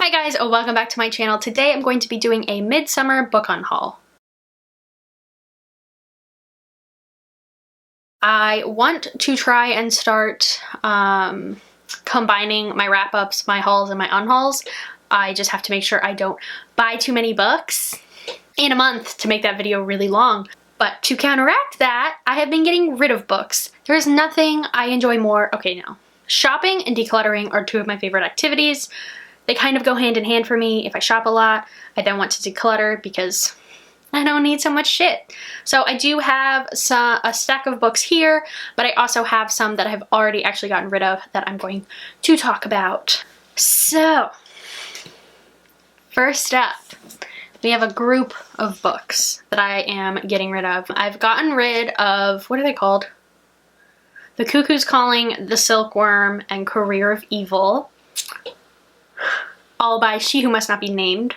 Hi guys, welcome back to my channel. Today I'm going to be doing a midsummer book unhaul. I want to try and start combining my wrap-ups, my hauls, and my unhauls. I just have to make sure I don't buy too many books in a month to make that video really long. But to counteract that, I have been getting rid of books. There is nothing I enjoy more. Okay, no. Shopping and decluttering are two of my favorite activities. They kind of go hand in hand for me. If I shop a lot, I then want to declutter because I don't need so much shit. So I do have a stack of books here, but I also have some that I've already actually gotten rid of that I'm going to talk about. So, first up, we have a group of books that I am getting rid of. I've gotten rid of, what are they called? The Cuckoo's Calling, The Silkworm, and Career of Evil. All by She Who Must Not Be Named.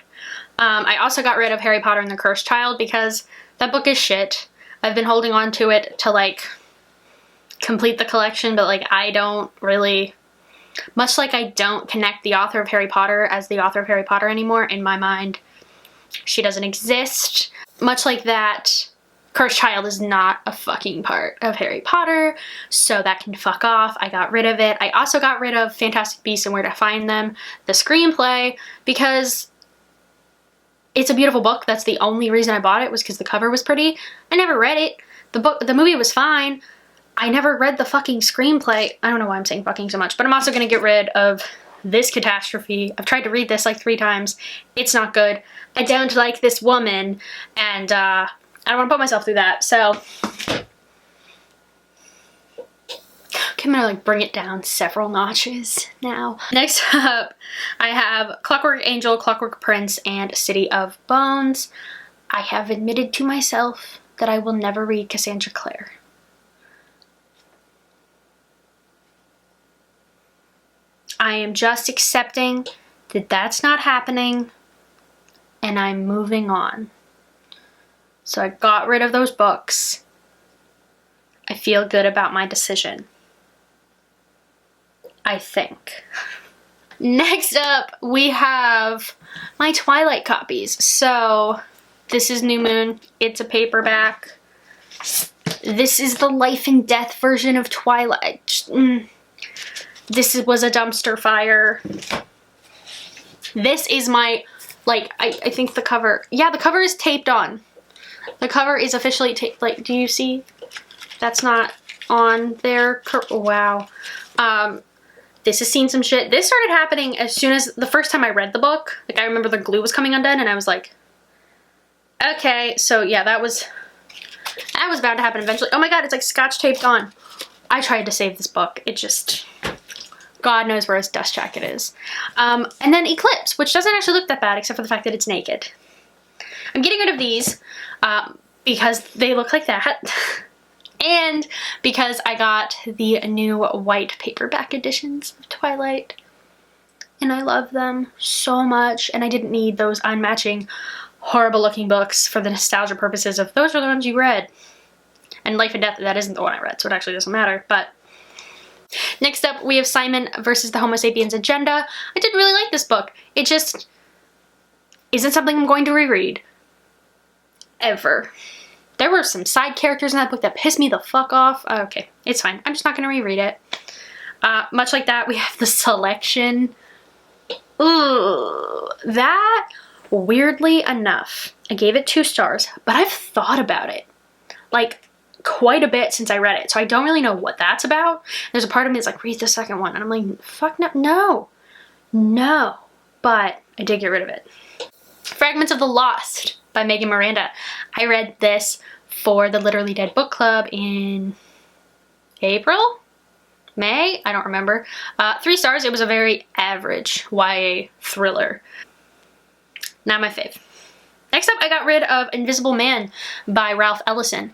I also got rid of Harry Potter and the Cursed Child because that book is shit. I've been holding on to it to like complete the collection, but like I don't really, much like I don't connect the author of Harry Potter as the author of Harry Potter anymore. In my mind, she doesn't exist. Much like that, Cursed Child is not a fucking part of Harry Potter, so that can fuck off. I got rid of it. I also got rid of Fantastic Beasts and Where to Find Them, the screenplay, because it's a beautiful book. That's the only reason I bought it, was because the cover was pretty. I never read it. The movie was fine. I never read the fucking screenplay. I don't know why I'm saying fucking so much, but I'm also gonna get rid of this catastrophe. I've tried to read this like 3 times. It's not good. I don't like this woman, and I don't want to put myself through that, so okay, I'm gonna like bring it down several notches now. Next up, I have Clockwork Angel, Clockwork Prince, and City of Bones. I have admitted to myself that I will never read Cassandra Clare. I am just accepting that that's not happening, and I'm moving on. So I got rid of those books. I feel good about my decision. I think. Next up, we have my Twilight copies. So this is New Moon. It's a paperback. This is the Life and Death version of Twilight. This was a dumpster fire. This is my, like, I think the cover, yeah, the cover is taped on. The cover is officially taped. Like, do you see? That's not on there. Wow. This has seen some shit. This started happening as soon as the first time I read the book. Like, I remember the glue was coming undone and I was like, okay. So yeah, that was bound to happen eventually. Oh my God, it's like scotch taped on. I tried to save this book. It just, God knows where his dust jacket is. And then Eclipse, which doesn't actually look that bad except for the fact that it's naked. I'm getting rid of these because they look like that. And because I got the new white paperback editions of Twilight. And I love them so much. And I didn't need those unmatching, horrible looking books for the nostalgia purposes of those are the ones you read. And Life and Death, that isn't the one I read, so it actually doesn't matter. But next up, we have Simon versus the Homo Sapiens Agenda. I did really like this book. It just isn't something I'm going to reread. Ever. There were some side characters in that book that pissed me the fuck off. Okay, it's fine. I'm just not gonna reread it. Much like that, we have The Selection. Ooh, that, weirdly enough, I gave it 2 stars, but I've thought about it like quite a bit since I read it, so I don't really know what that's about. There's a part of me that's like, read the second one, and I'm like, fuck no, but I did get rid of it. Fragments of the Lost by Megan Miranda. I read this for the Literally Dead book club in April? May? I don't remember. 3 stars. It was a very average YA thriller. Not my fave. Next up, I got rid of Invisible Man by Ralph Ellison.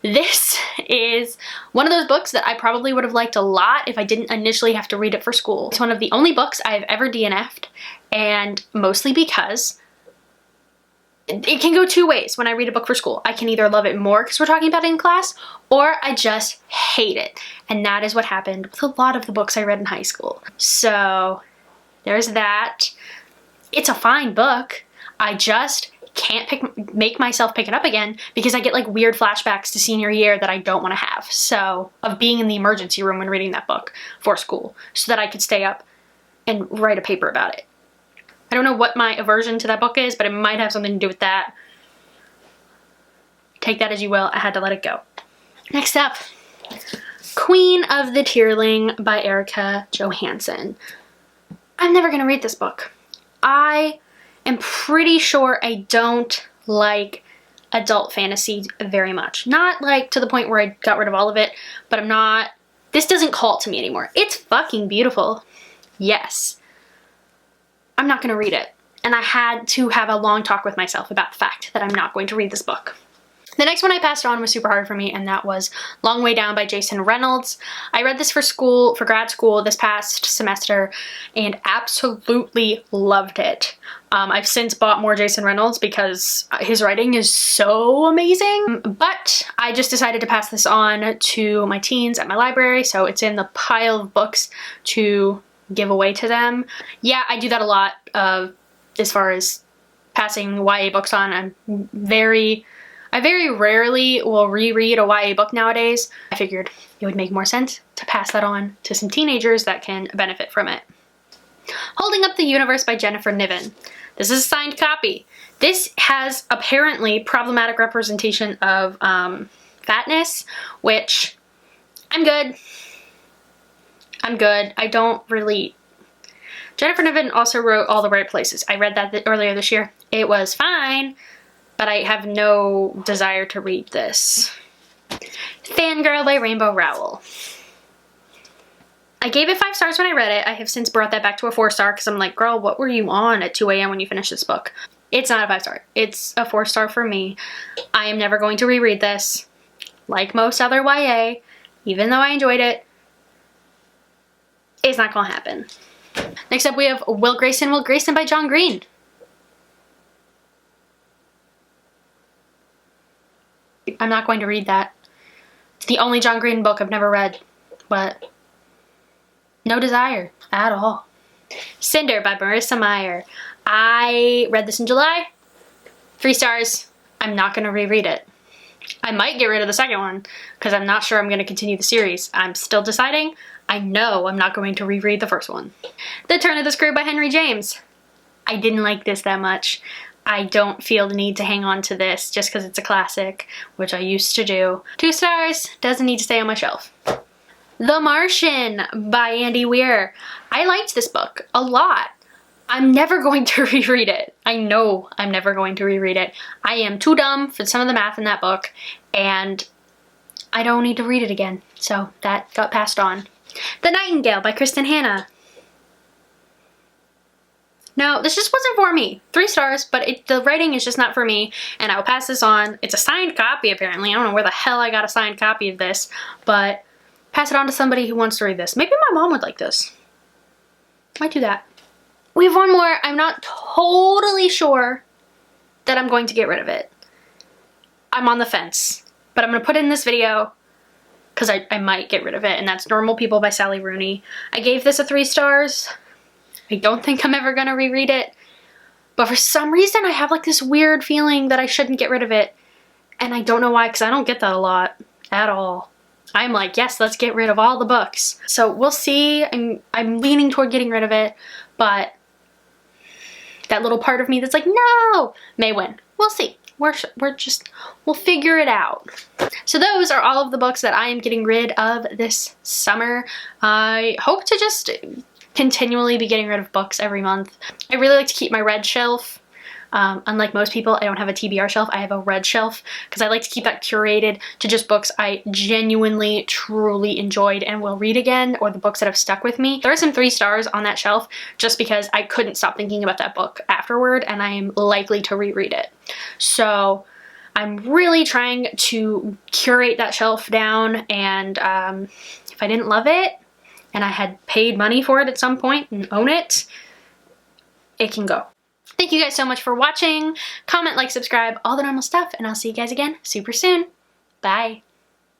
This is one of those books that I probably would have liked a lot if I didn't initially have to read it for school. It's one of the only books I've ever DNF'd, and mostly because it can go 2 ways when I read a book for school. I can either love it more because we're talking about it in class, or I just hate it. And that is what happened with a lot of the books I read in high school. So there's that. It's a fine book. I just can't make myself pick it up again because I get like weird flashbacks to senior year that I don't want to have. So, of being in the emergency room when reading that book for school so that I could stay up and write a paper about it. I don't know what my aversion to that book is, but it might have something to do with that. Take that as you will. I had to let it go. Next up, Queen of the Tearling by Erica Johansson. I'm never gonna read this book. I am pretty sure I don't like adult fantasy very much. Not like to the point where I got rid of all of it, but this doesn't call to me anymore. It's fucking beautiful. Yes. I'm not gonna read it. And I had to have a long talk with myself about the fact that I'm not going to read this book. The next one I passed on was super hard for me, and that was Long Way Down by Jason Reynolds. I read this for grad school this past semester, and absolutely loved it. I've since bought more Jason Reynolds because his writing is so amazing, but I just decided to pass this on to my teens at my library, so it's in the pile of books to give away to them. Yeah, I do that a lot as far as passing YA books on. I very rarely will reread a YA book nowadays. I figured it would make more sense to pass that on to some teenagers that can benefit from it. Holding Up the Universe by Jennifer Niven. This is a signed copy. This has apparently problematic representation of fatness, which I'm good. I don't really... Jennifer Niven also wrote All the Right Places. I read that earlier this year. It was fine, but I have no desire to read this. Fangirl by Rainbow Rowell. I gave it 5 stars when I read it. I have since brought that back to a 4-star because I'm like, girl, what were you on at 2 a.m. when you finished this book? It's not a 5-star. It's a 4-star for me. I am never going to reread this. Like most other YA, even though I enjoyed it, it's not gonna happen. Next up we have Will Grayson by John Green. I'm not going to read that. It's the only John Green book I've never read, but no desire at all. Cinder by Marissa Meyer. I read this in July. 3 stars. I'm not going to reread it. I might get rid of the second one because I'm not sure I'm going to continue the series. I'm still deciding. I know I'm not going to reread the first one. The Turn of the Screw by Henry James. I didn't like this that much. I don't feel the need to hang on to this just because it's a classic, which I used to do. 2 stars. Doesn't need to stay on my shelf. The Martian by Andy Weir. I liked this book a lot. I'm never going to reread it. I know I'm never going to reread it. I am too dumb for some of the math in that book, and I don't need to read it again. So that got passed on. The Nightingale by Kristen Hanna. No, this just wasn't for me. 3 stars, but the writing is just not for me, and I'll pass this on. It's a signed copy, apparently. I don't know where the hell I got a signed copy of this, but pass it on to somebody who wants to read this. Maybe my mom would like this. Might do that. We have one more. I'm not totally sure that I'm going to get rid of it. I'm on the fence, but I'm going to put it in this video because I might get rid of it, and that's Normal People by Sally Rooney. I gave this a 3 stars. I don't think I'm ever going to reread it, but for some reason I have like this weird feeling that I shouldn't get rid of it, and I don't know why, because I don't get that a lot at all. I'm like, yes, let's get rid of all the books. So we'll see. I'm leaning toward getting rid of it, but that little part of me that's like, no, may win. We'll see. We'll figure it out. So those are all of the books that I am getting rid of this summer. I hope to just continually be getting rid of books every month. I really like to keep my red shelf. Unlike most people, I don't have a TBR shelf. I have a red shelf because I like to keep that curated to just books I genuinely, truly enjoyed and will read again, or the books that have stuck with me. There are some 3 stars on that shelf just because I couldn't stop thinking about that book afterward, and I am likely to reread it. So I'm really trying to curate that shelf down, and if I didn't love it and I had paid money for it at some point and own it, it can go. Thank you guys so much for watching. Comment, like, subscribe, all the normal stuff, and I'll see you guys again super soon. Bye.